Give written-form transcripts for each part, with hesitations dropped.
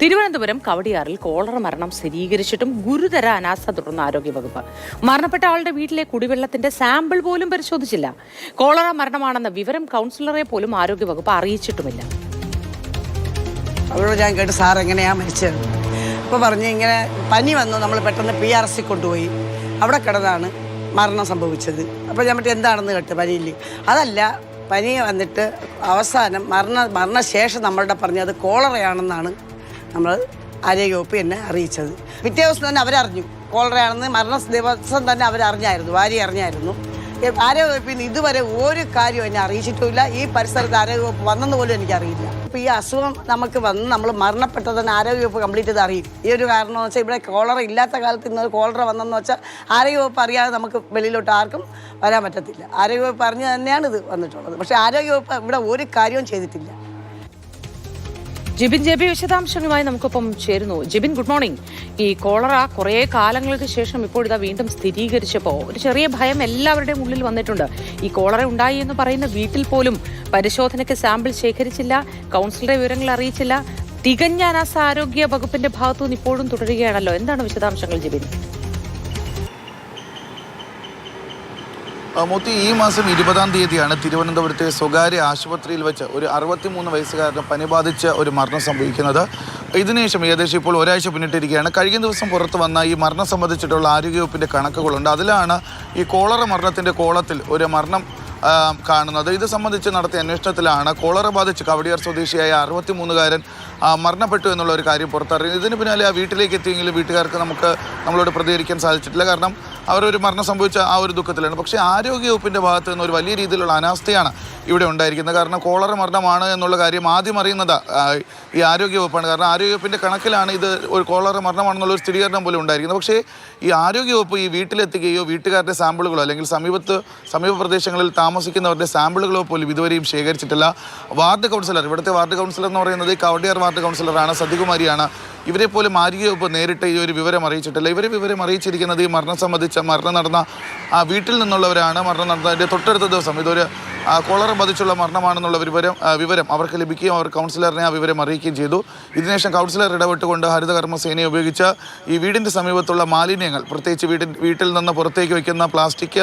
Thiruvananthapuram കവടിയാറിൽ cholera മരണം സ്ഥിരീകരിച്ചിട്ടും ഗുരുതര അനാസ്ഥ തുടർന്ന ആരോഗ്യവകുപ്പ്. മരണപ്പെട്ട ആളുടെ വീട്ടിലെ കുടിവെള്ളത്തിന്റെ സാമ്പിൾ പോലും പരിശോധിച്ചില്ല. കോളറ മരണമാണെന്ന വിവരം കൗൺസിലറെ പോലും ആരോഗ്യവകുപ്പ് അറിയിച്ചിട്ടുമില്ല. അവരോട് ഞാൻ കേട്ട് സാർ എങ്ങനെയാ മരിച്ചത് അപ്പോൾ പറഞ്ഞ് ഇങ്ങനെ പനി വന്നു, നമ്മൾ പെട്ടെന്ന് PRC കൊണ്ടുപോയി, അവിടെ കിടന്നാണ് മരണം സംഭവിച്ചത്. അപ്പോൾ ഞാൻ മറ്റേ എന്താണെന്ന് കേട്ട് പനിയിൽ അതല്ല, പനി വന്നിട്ട് അവസാനം മരണശേഷം നമ്മളുടെ പറഞ്ഞത് കോളറയാണെന്നാണ് നമ്മൾ ആരോഗ്യവകുപ്പ് എന്നെ അറിയിച്ചത്. പിറ്റേ ദിവസം തന്നെ അവരറിഞ്ഞു കോളറയാണെന്ന്. മരണ ദിവസം തന്നെ അവരറിഞ്ഞായിരുന്നു, ഭാര്യ അറിഞ്ഞായിരുന്നു. ആരോഗ്യവകുപ്പിന് ഇതുവരെ ഒരു കാര്യവും എന്നെ അറിയിച്ചിട്ടുമില്ല. ഈ പരിസരത്ത് ആരോഗ്യവകുപ്പ് വന്നെന്ന് പോലും എനിക്കറിയില്ല. അപ്പോൾ ഈ അസുഖം നമുക്ക് വന്ന് നമ്മൾ മരണപ്പെട്ടതെന്ന് ആരോഗ്യവകുപ്പ് കംപ്ലീറ്റ് ചെയ്ത് അറിയും. ഈ ഒരു കാരണം എന്ന് വെച്ചാൽ ഇവിടെ കോളറ ഇല്ലാത്ത കാലത്ത് ഇന്ന് കോളറ വന്നെന്ന് വെച്ചാൽ ആരോഗ്യവകുപ്പ് അറിയാതെ നമുക്ക് വെളിയിലോട്ട് ആർക്കും വരാൻ പറ്റത്തില്ല. ആരോഗ്യവകുപ്പ് അറിഞ്ഞ് തന്നെയാണ് ഇത് വന്നിട്ടുള്ളത്. പക്ഷേ ആരോഗ്യവകുപ്പ് ഇവിടെ ഒരു കാര്യവും ചെയ്തിട്ടില്ല. ജിബിൻ JB വിശദാംശങ്ങളുമായി നമുക്കൊപ്പം ചേരുന്നു. Jibin, good morning. ഈ കോളറ കുറേ കാലങ്ങൾക്ക് ശേഷം ഇപ്പോഴിതാ വീണ്ടും സ്ഥിരീകരിച്ചപ്പോൾ ഒരു ചെറിയ ഭയം എല്ലാവരുടെയും ഉള്ളിൽ വന്നിട്ടുണ്ട്. ഈ കോളറ ഉണ്ടായി എന്ന് പറയുന്ന വീട്ടിൽ പോലും പരിശോധനയ്ക്ക് സാമ്പിൾ ശേഖരിച്ചില്ല, കൗൺസിലറെ വിവരങ്ങൾ അറിയിച്ചില്ല. തികഞ്ഞ അനാസ്ഥ ആരോഗ്യ വകുപ്പിന്റെ ഭാഗത്തുനിന്ന് ഇപ്പോഴും തുടരുകയാണല്ലോ. എന്താണ് വിശദാംശങ്ങൾ ജിബിൻ? മോത്തി, ഈ മാസം 20-ാം തീയതിയാണ് തിരുവനന്തപുരത്തെ സ്വകാര്യ ആശുപത്രിയിൽ വെച്ച് ഒരു 63 വയസ്സുകാരന് പനി ബാധിച്ച് ഒരു മരണം സംഭവിക്കുന്നത്. ഇതിനുശേഷം ഏകദേശം ഇപ്പോൾ ഒരാഴ്ച പിന്നിട്ടിരിക്കുകയാണ്. കഴിഞ്ഞ ദിവസം പുറത്തു വന്ന ഈ മരണം സംബന്ധിച്ചിട്ടുള്ള ആരോഗ്യവകുപ്പിൻ്റെ കണക്കുകളുണ്ട്. അതിലാണ് ഈ കോളറ മരണത്തിൻ്റെ കോളത്തിൽ ഒരു മരണം കാണുന്നത്. ഇത് സംബന്ധിച്ച് നടത്തിയ അന്വേഷണത്തിലാണ് കോളറ ബാധിച്ച് കവടിയാർ സ്വദേശിയായ 63-കാരൻ മരണപ്പെട്ടു എന്നുള്ള ഒരു കാര്യം പുറത്തറിയുന്നത്. ഇതിന് പിന്നാലെ ആ വീട്ടിലേക്ക് എത്തിയെങ്കിലും വീട്ടുകാർക്ക് നമ്മളോട് പ്രതികരിക്കാൻ സാധിച്ചിട്ടില്ല. കാരണം അവരൊരു മരണം സംഭവിച്ച ആ ഒരു ദുഃഖത്തിലാണ്. പക്ഷേ ആരോഗ്യവകുപ്പിൻ്റെ ഭാഗത്ത് നിന്ന് ഒരു വലിയ രീതിയിലുള്ള അനാസ്ഥയാണ് ഇവിടെ ഉണ്ടായിരിക്കുന്നത്. കാരണം കോളറ മരണമാണ് എന്നുള്ള കാര്യം ആദ്യം അറിയുന്നത് ഈ ആരോഗ്യവകുപ്പാണ്. കാരണം ആരോഗ്യവകുപ്പിൻ്റെ കണക്കിലാണ് ഇത് ഒരു കോളറ മരണമാണെന്നുള്ള ഒരു സ്ഥിരീകരണം പോലും ഉണ്ടായിരിക്കുന്നത്. പക്ഷേ ഈ ആരോഗ്യവകുപ്പ് ഈ വീട്ടിലെത്തുകയോ വീട്ടുകാരുടെ സാമ്പിളുകളോ അല്ലെങ്കിൽ സമീപ പ്രദേശങ്ങളിൽ താമസിക്കുന്നവരുടെ സാമ്പിളുകളോ പോലും ഇതുവരെയും ശേഖരിച്ചിട്ടില്ല. വാർഡ് കൗൺസിലർ, ഇവിടുത്തെ വാർഡ് കൗൺസിലർ എന്ന് പറയുന്നത് കവടിയാർ വാർഡ് കൗൺസിലറാണ്, സതികുമാരിയാണ്. ഇവരെ പോലും ആരോഗ്യവകുപ്പ് നേരിട്ട് ഈ ഒരു വിവരം അറിയിച്ചിട്ടില്ല. ഇവരെ വിവരം അറിയിച്ചിരിക്കുന്നത് ഈ മരണം നടന്ന ആ വീട്ടിൽ നിന്നുള്ളവരാണ്. മരണം നടന്നതിൻ്റെ തൊട്ടടുത്ത ദിവസം ഇതൊരു കോളറ ബാധിച്ചുള്ള മരണമാണെന്നുള്ള വിവരം അവർക്ക് ലഭിക്കുകയും അവർ കൗൺസിലറിനെ ആ വിവരം അറിയിക്കുകയും ചെയ്തു. ഇതിനുശേഷം കൗൺസിലർ ഇടപെട്ടുകൊണ്ട് ഹരിതകർമ്മസേനയെ ഉപയോഗിച്ച് ഈ വീടിൻ്റെ സമീപത്തുള്ള മാലിന്യങ്ങൾ, പ്രത്യേകിച്ച് വീട്ടിൽ നിന്ന് പുറത്തേക്ക് വയ്ക്കുന്ന പ്ലാസ്റ്റിക്,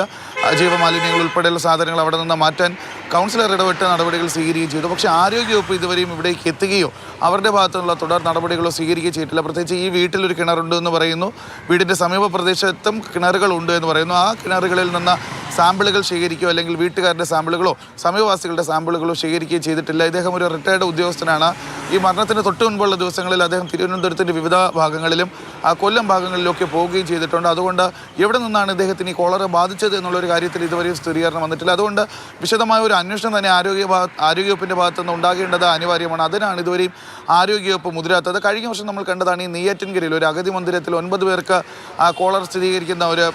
ജീവമാലിന്യങ്ങൾ ഉൾപ്പെടെയുള്ള സാധനങ്ങൾ അവിടെ നിന്ന് മാറ്റാൻ കൗൺസിലർ ഇടപെട്ട് നടപടികൾ സ്വീകരിക്കുകയും ചെയ്തു. പക്ഷേ ആരോഗ്യവകുപ്പ് ഇതുവരെയും ഇവിടേക്ക് എത്തുകയോ അവരുടെ ഭാഗത്തുനിന്നുള്ള തുടർ നടപടികളോ സ്വീകരിക്കുകയും ചെയ്തിട്ടില്ല. പ്രത്യേകിച്ച് ഈ വീട്ടിലൊരു കിണറുണ്ട് എന്ന് പറയുന്നു, വീടിൻ്റെ സമീപ പ്രദേശത്തും കിണറുകളുണ്ട് എന്ന് പറയുന്നു. ആ കിണറുകളിൽ നിന്ന് സാമ്പിളുകൾ ശേഖരിക്കുകയോ അല്ലെങ്കിൽ വീട്ടുകാരുടെ സാമ്പിളുകളോ സമീപവാസികളുടെ സാമ്പിളുകളോ ശേഖരിക്കുകയും ചെയ്തിട്ടില്ല. ഇദ്ദേഹം ഒരു റിട്ടയർഡ് ഉദ്യോഗസ്ഥനാണ്. ഈ മരണത്തിന് തൊട്ട് മുൻപുള്ള ദിവസങ്ങളിൽ അദ്ദേഹം തിരുവനന്തപുരത്തിൻ്റെ വിവിധ ഭാഗങ്ങളിലും കൊല്ലം ഭാഗങ്ങളിലൊക്കെ പോവുകയും ചെയ്തിട്ടുണ്ട്. അതുകൊണ്ട് എവിടെ നിന്നാണ് ഇദ്ദേഹത്തിന് ഈ കോളറ ബാധിച്ചത് എന്നുള്ളൊരു കാര്യത്തിൽ ഇതുവരെയും സ്ഥിരീകരണം വന്നിട്ടില്ല. അതുകൊണ്ട് വിശദമായ ഒരു അന്വേഷണം തന്നെ ആരോഗ്യവകുപ്പിൻ്റെ ഭാഗത്തുനിന്ന് ഉണ്ടാകേണ്ടത് അനിവാര്യമാണ്. അതിനാണ് ഇതുവരെയും ആരോഗ്യവകുപ്പ് മുതിരാത്തത്. കഴിഞ്ഞ വർഷം നമ്മൾ കണ്ടതാണ് ഈ നെയ്യാറ്റിൻകരയിൽ ഒരു അഗതി മന്ദിരത്തിൽ 9 പേർക്ക് കോളറ സ്ഥിരീകരിക്കുന്ന ഒരു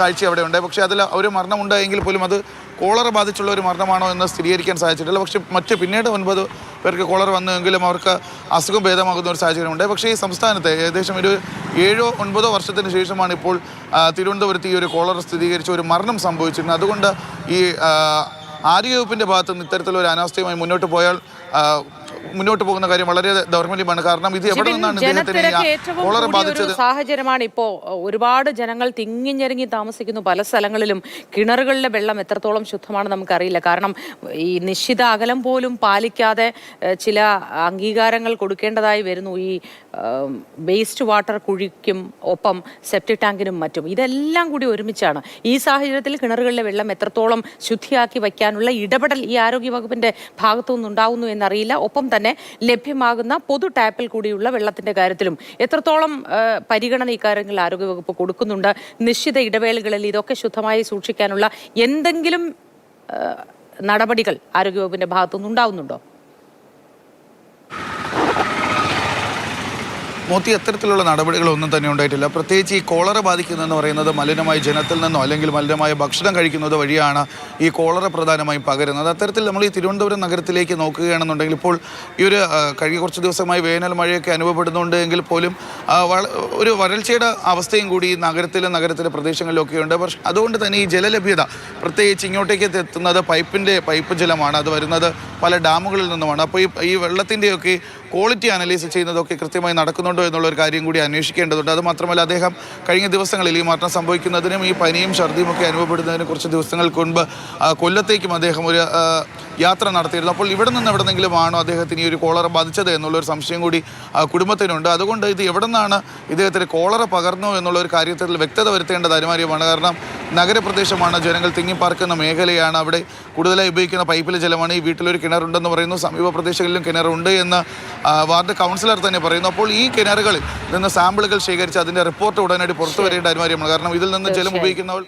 കാഴ്ച അവിടെ ഉണ്ടായി. പക്ഷേ അതിൽ ഒരു മരണം ഉണ്ടായെങ്കിൽ പോലും അത് കോളറ ബാധിച്ചുള്ള ഒരു മരണമാണോ എന്ന് സ്ഥിരീകരിക്കാൻ സാധിച്ചിട്ടില്ല. പക്ഷേ പിന്നീട് 9 പേർക്ക് കോളറ വന്നെങ്കിലും അവർക്ക് അസുഖം ഭേദമാകുന്ന ഒരു സാഹചര്യമുണ്ട്. പക്ഷേ ഈ സംസ്ഥാനത്ത് ഏകദേശം ഒരു 7-9 വർഷത്തിന് ശേഷമാണ് ഇപ്പോൾ തിരുവനന്തപുരത്ത് ഈ ഒരു കോളറ സ്ഥിരീകരിച്ച ഒരു മരണം സംഭവിച്ചിരുന്നത്. അതുകൊണ്ട് ഈ ആരോഗ്യവകുപ്പിൻ്റെ ഭാഗത്ത് നിന്ന് ഇത്തരത്തിലൊരു അനാസ്ഥയുമായി മുന്നോട്ട് പോകുന്ന കാര്യം വളരെ ദൗർബല്യമാണ്. കാരണം ഇത് എവിടെ നിന്നാണ് കോളറ ബാധിച്ചത് സാഹചര്യമാണ് ഇപ്പോൾ. ഒരുപാട് ജനങ്ങൾ തിങ്ങിഞ്ഞെരുങ്ങി താമസിക്കുന്നു പല സ്ഥലങ്ങളിലും. കിണറുകളിലെ വെള്ളം എത്രത്തോളം ശുദ്ധമാണെന്ന് നമുക്കറിയില്ല. കാരണം ഈ നിശ്ചിത അകലം പോലും പാലിക്കാതെ ചില അംഗീകാരങ്ങൾ കൊടുക്കേണ്ടതായി വരുന്നു. ഈ വേസ്റ്റ് വാട്ടർ കുഴിക്കും ഒപ്പം സെപ്റ്റിക് ടാങ്കിനും മറ്റും ഇതെല്ലാം കൂടി ഒരുമിച്ചാണ്. ഈ സാഹചര്യത്തിൽ കിണറുകളിലെ വെള്ളം എത്രത്തോളം ശുദ്ധിയാക്കി വയ്ക്കാനുള്ള ഇടപെടൽ ഈ ആരോഗ്യവകുപ്പിന്റെ ഭാഗത്തുനിന്ന് ഉണ്ടാവുന്നു എന്നറിയില്ല. ഒപ്പം തന്നെ ലഭ്യമാകുന്ന പൊതു ടാപ്പിൽ കൂടിയുള്ള വെള്ളത്തിന്റെ കാര്യത്തിലും എത്രത്തോളം പരിഗണന ഇക്കാര്യങ്ങളിൽ ആരോഗ്യവകുപ്പ് കൊടുക്കുന്നുണ്ട്. നിശ്ചിത ഇടവേളകളിൽ ഇതൊക്കെ ശുദ്ധമായി സൂക്ഷിക്കാനുള്ള എന്തെങ്കിലും നടപടികൾ ആരോഗ്യവകുപ്പിന്റെ ഭാഗത്തുനിന്ന് ഉണ്ടാവുന്നുണ്ടോ? മോത്തി, അത്തരത്തിലുള്ള നടപടികളൊന്നും തന്നെ ഉണ്ടായിട്ടില്ല. പ്രത്യേകിച്ച് ഈ കോളറ ബാധിക്കുന്നതെന്ന് പറയുന്നത് മലിനമായ ജനത്തിൽ നിന്നോ അല്ലെങ്കിൽ മലിനമായ ഭക്ഷണം കഴിക്കുന്നത് വഴിയാണ് ഈ കോളറ പ്രധാനമായും പകരുന്നത്. അത്തരത്തിൽ നമ്മൾ ഈ തിരുവനന്തപുരം നഗരത്തിലേക്ക് നോക്കുകയാണെന്നുണ്ടെങ്കിൽ ഇപ്പോൾ ഈ ഒരു കഴിഞ്ഞ കുറച്ച് ദിവസമായി വേനൽ മഴയൊക്കെ അനുഭവപ്പെടുന്നുണ്ട് എങ്കിൽ പോലും ഒരു വരൾച്ചയുടെ അവസ്ഥയും കൂടി ഈ നഗരത്തിലെ പ്രദേശങ്ങളിലൊക്കെ ഉണ്ട്. പക്ഷേ അതുകൊണ്ട് തന്നെ ഈ ജലലഭ്യത പ്രത്യേകിച്ച് ഇങ്ങോട്ടേക്ക് എത്തുന്നത് പൈപ്പ് ജലമാണ്. അത് വരുന്നത് പല ഡാമുകളിൽ നിന്നുമാണ്. അപ്പോൾ ഈ വെള്ളത്തിൻ്റെയൊക്കെ ക്വാളിറ്റി അനലൈസ് ചെയ്യുന്നതൊക്കെ കൃത്യമായി നടക്കുന്നുണ്ടോ എന്നുള്ള ഒരു കാര്യം കൂടി അന്വേഷിക്കേണ്ടതുണ്ട്. അത് മാത്രമല്ല അദ്ദേഹം കഴിഞ്ഞ ദിവസങ്ങളിൽ ഈ മരണം സംഭവിക്കുന്നതിനും ഈ പനിയും ഛർദിയും ഒക്കെ അനുഭവപ്പെടുന്നതിനും കുറച്ച് ദിവസങ്ങൾക്ക് മുൻപ് കൊല്ലത്തേക്കും അദ്ദേഹം ഒരു യാത്ര നടത്തിയിരുന്നു. അപ്പോൾ ഇവിടെ നിന്ന് എവിടെന്നെങ്കിലും ആണോ അദ്ദേഹത്തിന് ഈ ഒരു കോളറ ബാധിച്ചത് എന്നുള്ളൊരു സംശയം കൂടി കുടുംബത്തിനുണ്ട്. അതുകൊണ്ട് ഇത് എവിടെ നിന്നാണ് ഇദ്ദേഹത്തിന് കോളറ പകർന്നു എന്നുള്ള ഒരു കാര്യത്തിൽ വ്യക്തത വരുത്തേണ്ടത് അനിവാര്യമാണ്. കാരണം നഗരപ്രദേശമാണ്, ജനങ്ങൾ തിങ്ങിപ്പാർക്കുന്ന മേഖലയാണ്, അവിടെ കൂടുതലായി ഉപയോഗിക്കുന്ന പൈപ്പിലെ ജലമാണ്. ഈ വീട്ടിലൊരു കിണറുണ്ടെന്ന് പറയുന്നു, സമീപ പ്രദേശങ്ങളിലും കിണറുണ്ട് എന്ന് വാർഡ് കൗൺസിലർ തന്നെ പറയുന്നു. അപ്പോൾ ഈ കിണറുകളിൽ നിന്ന് സാമ്പിളുകൾ ശേഖരിച്ച് അതിൻ്റെ റിപ്പോർട്ട് ഉടനടി പുറത്തു വരേണ്ട അനിവാര്യമാണ്. കാരണം ഇതിൽ നിന്ന് ജലം ഉപയോഗിക്കുന്നവർ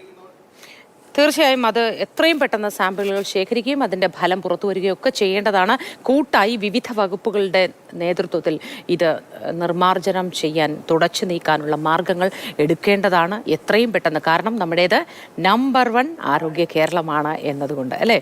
തീർച്ചയായും അത് എത്രയും പെട്ടെന്ന് സാമ്പിളുകൾ ശേഖരിക്കുകയും അതിൻ്റെ ഫലം പുറത്തു വരികയും ഒക്കെ ചെയ്യേണ്ടതാണ്. കൂട്ടായി വിവിധ വകുപ്പുകളുടെ നേതൃത്വത്തിൽ ഇത് നിർമ്മാർജ്ജനം ചെയ്യാൻ, തുടച്ചു നീക്കാനുള്ള മാർഗങ്ങൾ എടുക്കേണ്ടതാണ് എത്രയും പെട്ടെന്ന്. കാരണം നമ്മുടേത് നമ്പർ 1 ആരോഗ്യ കേരളമാണ് എന്നതുകൊണ്ട്, അല്ലേ?